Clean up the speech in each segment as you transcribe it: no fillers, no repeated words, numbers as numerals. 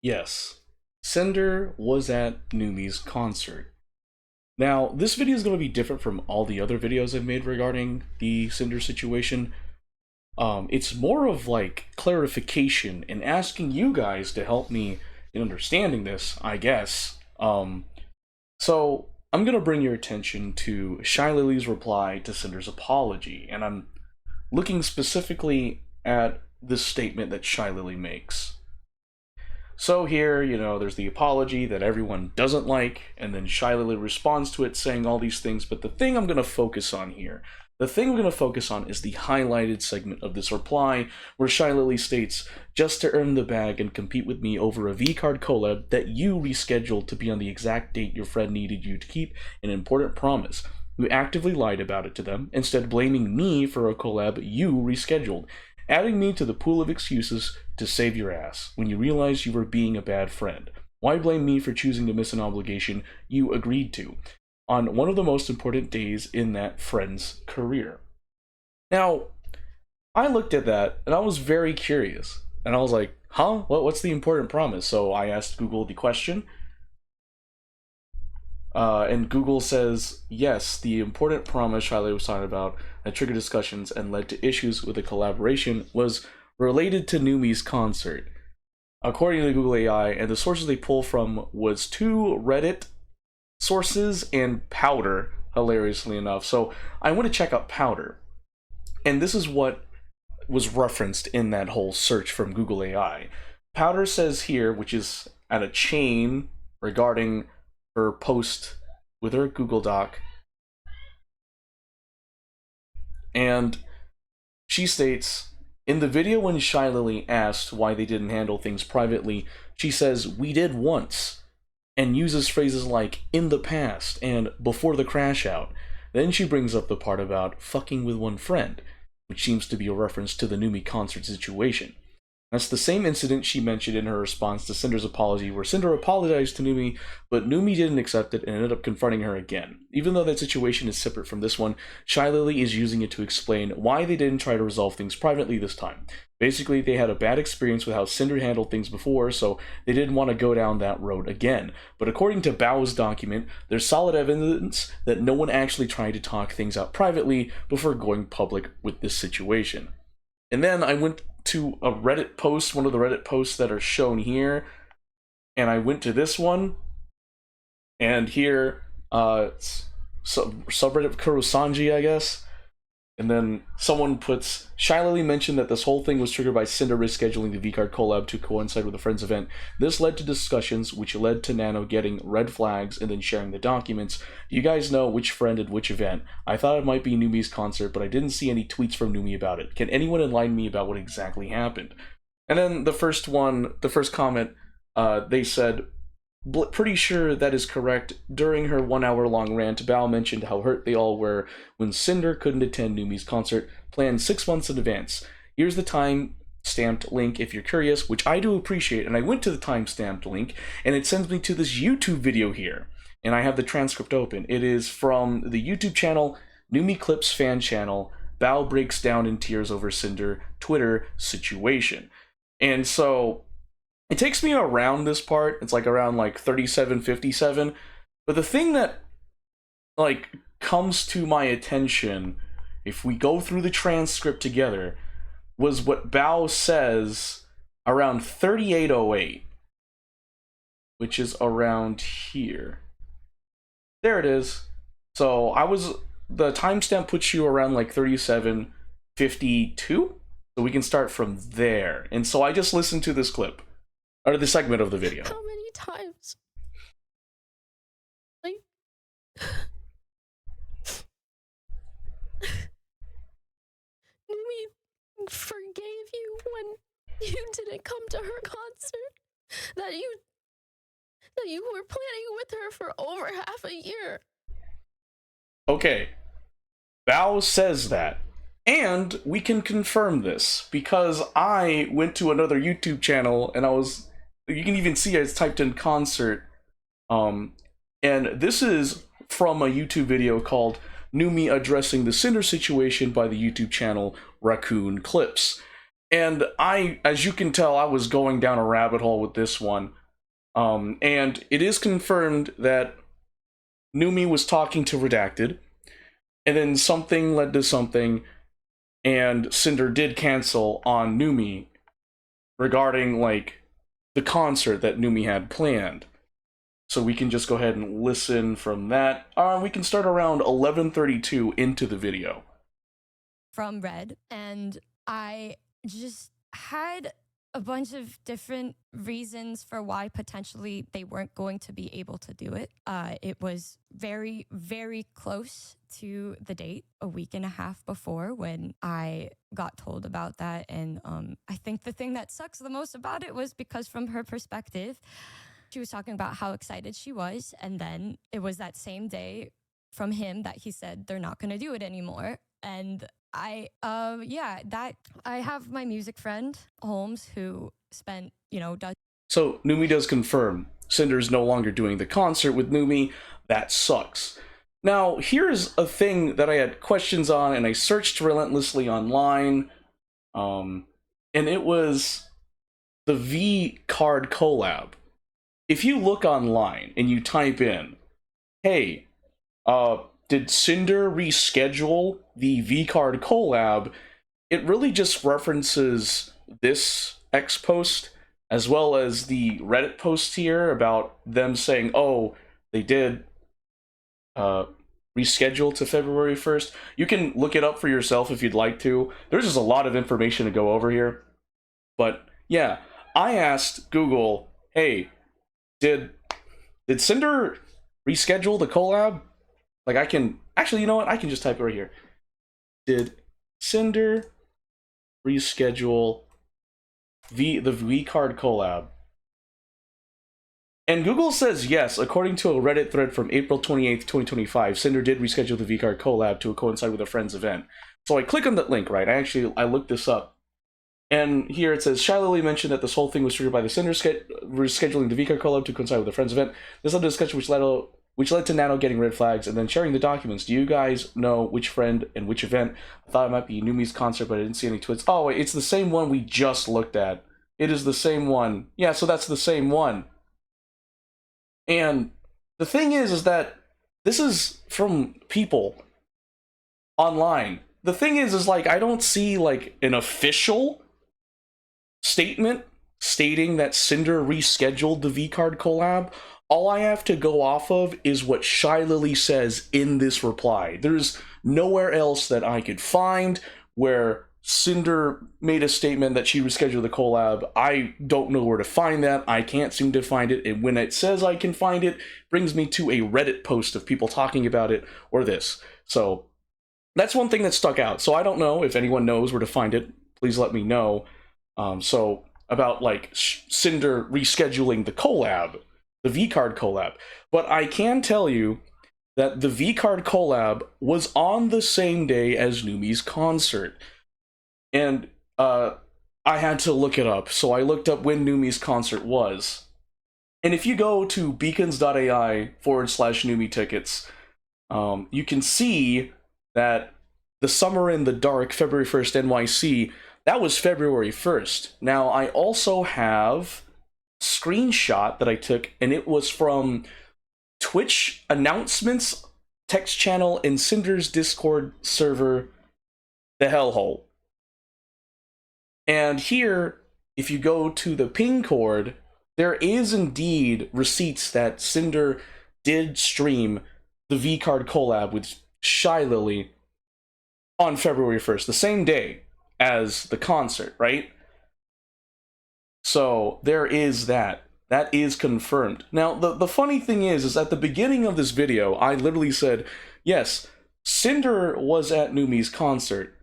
Yes, Sinder was at Numi's concert. Now, this video is going to be different from all the other videos I've made regarding the Sinder situation. It's more of like clarification and asking you guys to help me in understanding this, I guess. So I'm gonna bring your attention to Shylily's reply to Sinder's apology, and I'm looking specifically at this statement that Shylily makes. So here, there's the apology that everyone doesn't like, and then Shylily responds to it saying all these things, but the thing I'm going to focus on here, the thing I'm going to focus on is the highlighted segment of this reply, where Shylily states, just to earn the bag and compete with me over a VCard collab that you rescheduled to be on the exact date your friend needed you to keep an important promise. You actively lied about it to them, instead blaming me for a collab you rescheduled, adding me to the pool of excuses to save your ass when you realize you were being a bad friend. Why blame me for choosing to miss an obligation you agreed to on one of the most important days in that friend's career? Now, I looked at that and I was very curious, and I was like, huh? What's the important promise? So I asked Google the question, and Google says, yes, the important promise Shylily was talking about that triggered discussions and led to issues with the collaboration was related to Numi's concert. According to Google AI, and the sources they pull from was two Reddit sources and Powdur, hilariously enough. So I went to check out Powdur, and this is what was referenced in that whole search from Google AI. Powdur says here, which is at a chain regarding her post with her Google Doc, and she states, in the video when Shylily asked why they didn't handle things privately, she says, we did once, and uses phrases like, in the past, and before the crash out. Then she brings up the part about fucking with one friend, which seems to be a reference to the Numi concert situation. That's the same incident she mentioned in her response to Sinder's apology, where Sinder apologized to Numi, but Numi didn't accept it and ended up confronting her again. Even though that situation is separate from this one, Shylily is using it to explain why they didn't try to resolve things privately this time. Basically, they had a bad experience with how Sinder handled things before, so they didn't want to go down that road again. But according to Bao's document, there's solid evidence that no one actually tried to talk things out privately before going public with this situation. And then I went to a Reddit post, one of the Reddit posts that are shown here, and I went to this one, and here, subreddit Kurosanji, I guess, and then someone puts, Shylily mentioned that this whole thing was triggered by Sinder rescheduling the VCard collab to coincide with a friend's event. This led to discussions, which led to Nano getting red flags and then sharing the documents. Do you guys know which friend at which event? I thought it might be Numi's concert, but I didn't see any tweets from Numi about it. Can anyone enlighten me about what exactly happened? And then the first comment, they said, pretty sure that is correct. During her 1 hour long rant, Bao mentioned how hurt they all were when Sinder couldn't attend Numi's concert, planned 6 months in advance. Here's the time-stamped link if you're curious, which I do appreciate, and I went to the time-stamped link, and it sends me to this YouTube video here, and I have the transcript open. It is from the YouTube channel, Numi Clips fan channel, Bao breaks down in tears over Sinder Twitter situation. And so it takes me around this part. It's like around like 37:57. But the thing that like comes to my attention, if we go through the transcript together, was what Bao says around 38:08, which is around here. There it is. So the timestamp puts you around like 37:52. So we can start from there. And so I just listened to this clip. Or the segment of the video. How many times? Like, Numi forgave you when you didn't come to her concert. That you were planning with her for over half a year. Okay. Bao says that. And we can confirm this because I went to another YouTube channel and you can even see it's typed in concert. And this is from a YouTube video called Numi Addressing the Sinder Situation by the YouTube channel Raccoon Clips. And as you can tell, I was going down a rabbit hole with this one. And it is confirmed that Numi was talking to Redacted, and then something led to something, and Sinder did cancel on Numi regarding, like, the concert that Numi had planned. So we can just go ahead and listen from that. We can start around 11:32 into the video. From Red, and I just had a bunch of different reasons for why potentially they weren't going to be able to do it. It was very, very close to the date, a week and a half before, when I got told about that. And I think the thing that sucks the most about it was because from her perspective, she was talking about how excited she was. And then it was that same day from him that he said they're not going to do it anymore. And I have my music friend Holmes who spent, So Numi does confirm Cinder's no longer doing the concert with Numi. That sucks. Now, here's a thing that I had questions on, and I searched relentlessly online, and it was the VCard collab. If you look online and you type in, hey, did Sinder reschedule the VCard collab, it really just references this X post as well as the Reddit post here about them saying, oh, they did reschedule to February 1st. You can look it up for yourself if you'd like to. There's just a lot of information to go over here. But yeah, I asked Google, hey, did Sinder reschedule the collab? Like, I can actually, you know what? I can just type it right here. Did Sinder reschedule the VCard collab? And Google says yes, according to a Reddit thread from April 28th, 2025. Sinder did reschedule the VCard collab to coincide with a friend's event. So I click on that link, right? I looked this up. And here it says, Shylily mentioned that this whole thing was triggered by the Sinder rescheduling the VCard collab to coincide with a friend's event. This led to discussion which led to Nano getting red flags and then sharing the documents. Do you guys know which friend and which event? I thought it might be Numi's concert, but I didn't see any tweets. Oh, wait, it's the same one we just looked at. It is the same one. Yeah, so that's the same one. And the thing is that this is from people online. The thing is like, I don't see, like, an official statement stating that Sinder rescheduled the VCard collab. All I have to go off of is what Shylily says in this reply. There's nowhere else that I could find where Sinder made a statement that she rescheduled the collab. I don't know where to find that. I can't seem to find it. And when it says I can find it, brings me to a Reddit post of people talking about it or this. So that's one thing that stuck out. So I don't know if anyone knows where to find it. Please let me know. So about, like, Sinder rescheduling the collab, the VCard collab. But I can tell you that the VCard collab was on the same day as Numi's concert. And I had to look it up. So I looked up when Numi's concert was. And if you go to beacons.ai/Numi tickets, you can see that the Summer in the Dark, February 1st, NYC, that was February 1st. Now, I also have a screenshot that I took, and it was from Twitch announcements text channel in Sinder's Discord server, the Hellhole. And here, if you go to the ping cord, there is indeed receipts that Sinder did stream the VCard collab with Shylily on February 1st, the same day as the concert, right? So there is that. That is confirmed. Now, the funny thing is at the beginning of this video, I literally said, yes, Sinder was at Numi's concert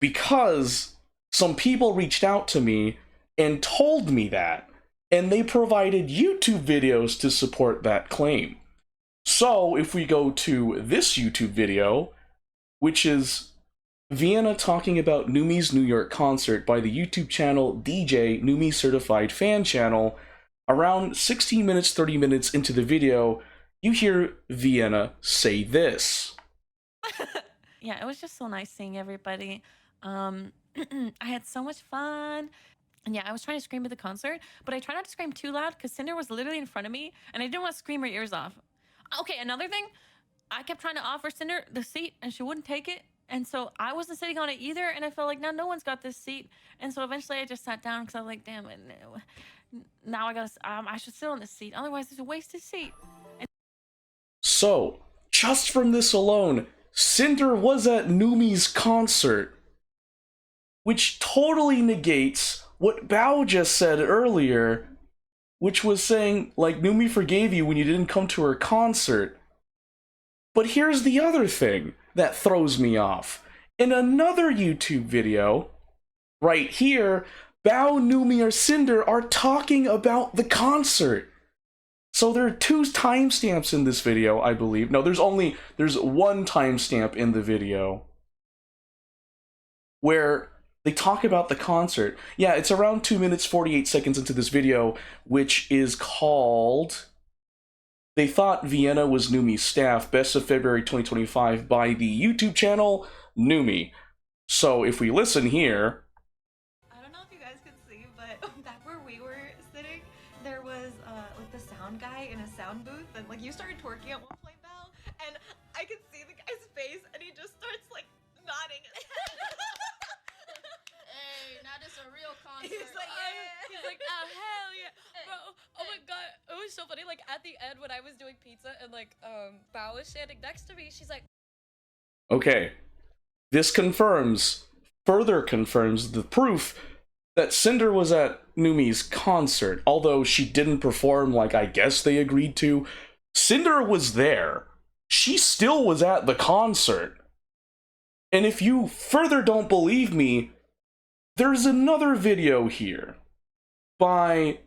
because some people reached out to me and told me that, and they provided YouTube videos to support that claim. So if we go to this YouTube video, which is Vienna talking about Numi's New York concert by the YouTube channel DJ Numi Certified Fan Channel, around 16 minutes, 30 minutes into the video, you hear Vienna say this. Yeah, it was just so nice seeing everybody. I had so much fun. And yeah, I was trying to scream at the concert, but I tried not to scream too loud because Cinder was literally in front of me and I didn't want to scream her ears off. Okay, another thing, I kept trying to offer Cinder the seat and she wouldn't take it. And so I wasn't sitting on it either. And I felt like now no one's got this seat. And so eventually I just sat down because I was like, damn it, no. Now I should sit on this seat. Otherwise, it's a wasted seat. So, just from this alone, Cinder was at Numi's concert, which totally negates what Bao just said earlier, which was saying, like, Numi forgave you when you didn't come to her concert. But here's the other thing that throws me off. In another YouTube video, right here, Bao, Numi, or Cinder are talking about the concert. So there are 2 timestamps in this video, I believe. No, there's one timestamp in the video where they talk about the concert. Yeah, it's around 2 minutes 48 seconds into this video, which is called They Thought Vienna Was Numi's Staff, Best of February 2025 by the YouTube channel Numi. So if we listen here, I don't know if you guys could see, but back where we were sitting, there was like the sound guy in a sound booth, and like you started twerking at one point, Val, and I could see the guy's face, and he just starts like nodding his head. Hey, now this a real concert. He's like, yeah. He's like, oh hell yeah, bro. Oh my god, it was so funny. Like at the end when I was doing pizza and like Bao was standing next to me, she's like, okay, this further confirms the proof that Cinder was at Numi's concert. Although she didn't perform like I guess they agreed to, Cinder was there. She still was at the concert. And if you further don't believe me, there's another video here by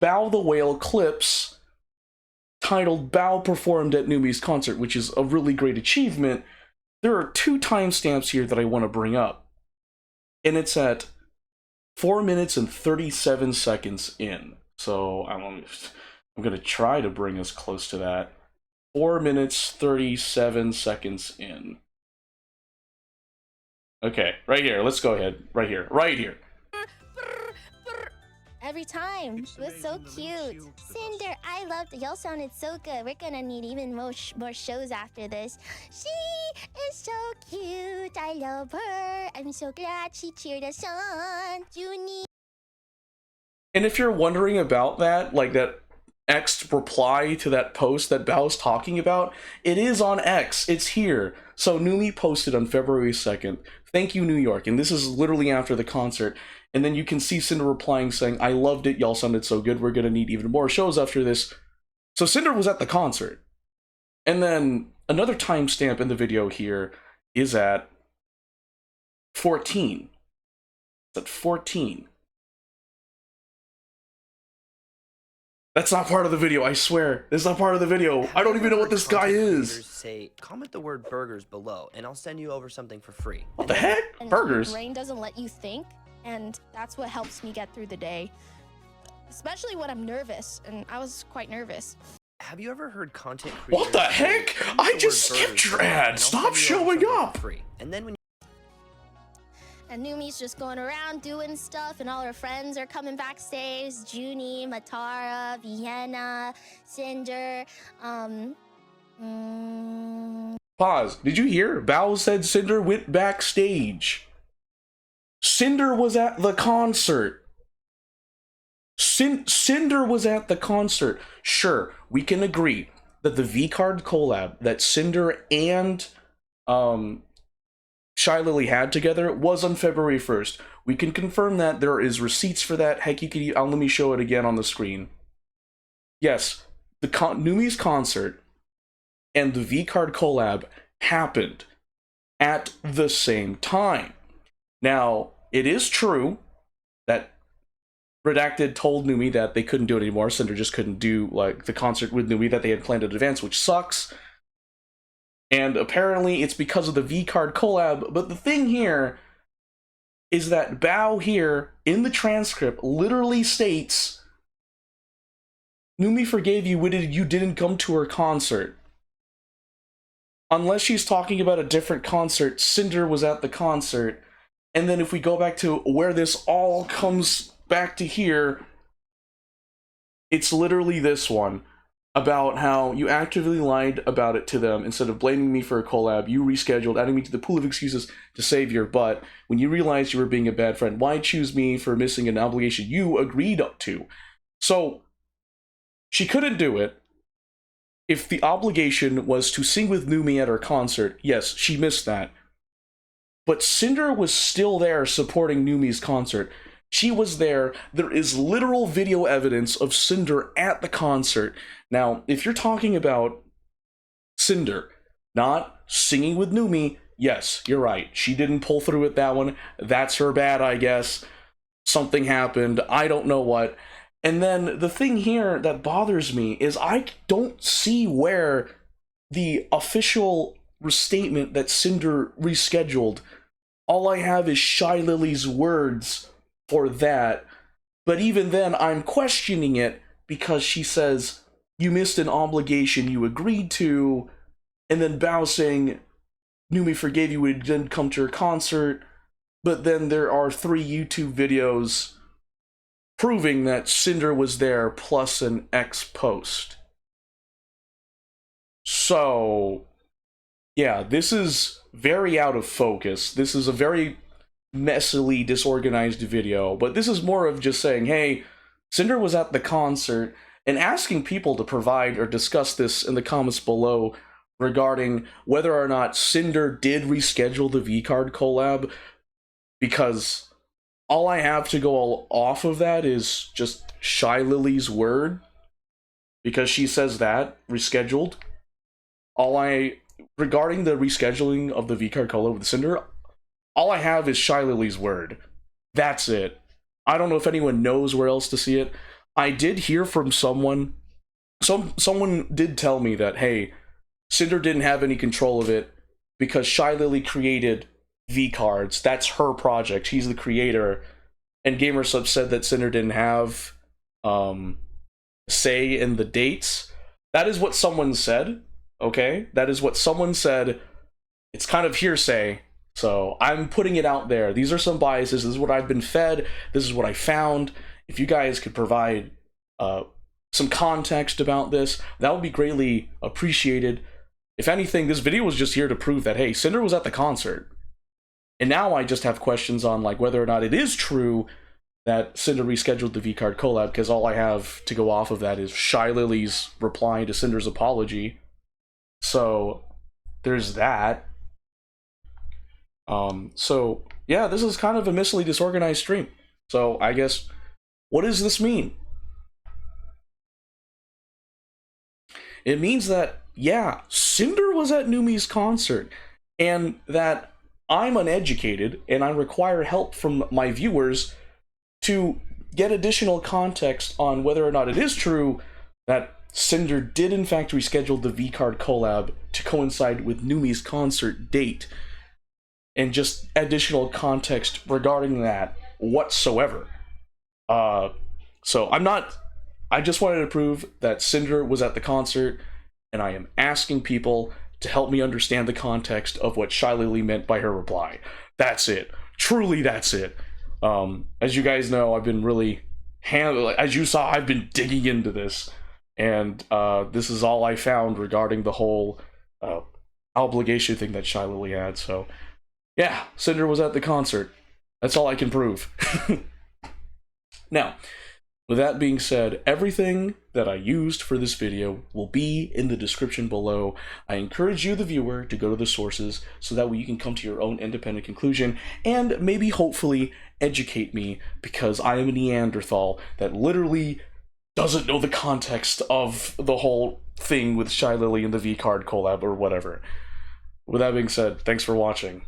Bao the Whale Clips titled Bao Performed at Numi's Concert, which is a really great achievement. There are 2 timestamps here that I want to bring up. And it's at 4 minutes and 37 seconds in. So I'm going to try to bring us close to that. 4 minutes 37 seconds in. Okay, right here. Let's go ahead. Right here. Right here. Every time. It was so cute. Cinder, I loved it. Y'all sounded so good. We're gonna need even more shows after this. She is so cute. I love her. I'm so glad she cheered us on. Junie. And if you're wondering about that, like that X reply to that post that Bao's talking about, it is on X. It's here. So Numi posted on February 2nd, "Thank you, New York." And this is literally after the concert. And then you can see Cinder replying saying, "I loved it. Y'all sounded so good. We're going to need even more shows after this." So Cinder was at the concert. And then another timestamp in the video here is at 14. It's at 14. That's not part of the video, I swear. It's not part of the video. I don't even know what this guy is. Say, comment the word burgers below, and I'll send you over something for free. What the heck? And Burgers? Your brain doesn't let you think, and that's what helps me get through the day. Especially when I'm nervous, and I was quite nervous. Have you ever heard content creators? What the heck? I just skipped your ad. Stop showing up. Free. And then when And Numi's just going around doing stuff, and all her friends are coming backstage. Junie, Matara, Vienna, Cinder. Pause. Did you hear? Bao said Cinder went backstage. Cinder was at the concert. Cinder was at the concert. Sure, we can agree that the VCard collab that Cinder and Shylily had together was on February 1st. We can confirm that. There is receipts for that. Heck, you can. Let me show it again on the screen. Yes, the Numi's concert and the VCard collab happened at the same time. Now, it is true that Redacted told Numi that they couldn't do it anymore. Cinder just couldn't do like the concert with Numi that they had planned in advance, which sucks. And apparently it's because of the VCard collab. But the thing here is that Bao here in the transcript literally states, "Numi forgave you when you didn't come to her concert." Unless she's talking about a different concert, Cinder was at the concert. And then if we go back to where this all comes back to here, it's literally this one about how you actively lied about it to them. Instead of blaming me for a collab, you rescheduled, adding me to the pool of excuses to save your butt. When you realized you were being a bad friend, why choose me for missing an obligation you agreed up to? So she couldn't do it. If the obligation was to sing with Numi at her concert, yes, she missed that. But Sinder was still there supporting Numi's concert. She was there. There is literal video evidence of Sinder at the concert. Now, if you're talking about Sinder not singing with Numi, yes, you're right. She didn't pull through with that one. That's her bad, I guess. Something happened. I don't know what. And then the thing here that bothers me is I don't see where the official statement that Sinder rescheduled. All I have is Shylily's words for that. But even then, I'm questioning it because she says, you missed an obligation you agreed to, and then Bao saying, Numi forgave you when you didn't come to her concert, but then there are 3 YouTube videos proving that Sinder was there plus an X post. So, yeah, this is very out of focus. This is a very messily disorganized video, but this is more of just saying, hey, Sinder was at the concert, and asking people to provide or discuss this in the comments below regarding whether or not Sinder did reschedule the VCard collab, because all I have to go off of that is just Shylily's word, because she says that, rescheduled. Regarding the rescheduling of the VCard collab with Sinder, all I have is Shylily's word. That's it. I don't know if anyone knows where else to see it. I did hear from someone did tell me that, hey, Sinder didn't have any control of it because Shylily created VCards. That's her project. She's the creator. And GamerSub said that Sinder didn't have say in the dates. That is what someone said, okay? That is what someone said. It's kind of hearsay, so I'm putting it out there. These are some biases. This is what I've been fed. This is what I found. If you guys could provide some context about this, that would be greatly appreciated. If anything, this video was just here to prove that, hey, Sinder was at the concert. And now I just have questions on like whether or not it is true that Sinder rescheduled the VCard collab, because all I have to go off of that is Shylily's reply to Sinder's apology. So there's that. So yeah, this is kind of a messily disorganized stream. So I guess, what does this mean? It means that, yeah, Sinder was at Numi's concert, and that I'm uneducated, and I require help from my viewers to get additional context on whether or not it is true that Sinder did in fact reschedule the VCard collab to coincide with Numi's concert date, and just additional context regarding that whatsoever. So I just wanted to prove that Sinder was at the concert, and I am asking people to help me understand the context of what Shylily meant by her reply. That's it. Truly, that's it. As you guys know, I've been really, as you saw, I've been digging into this, and this is all I found regarding the whole obligation thing that Shylily had. So, yeah, Sinder was at the concert. That's all I can prove. Now, with that being said, everything that I used for this video will be in the description below. I encourage you, the viewer, to go to the sources so that way you can come to your own independent conclusion and maybe, hopefully, educate me, because I am a Neanderthal that literally doesn't know the context of the whole thing with Shylily and the VCard collab or whatever. With that being said, thanks for watching.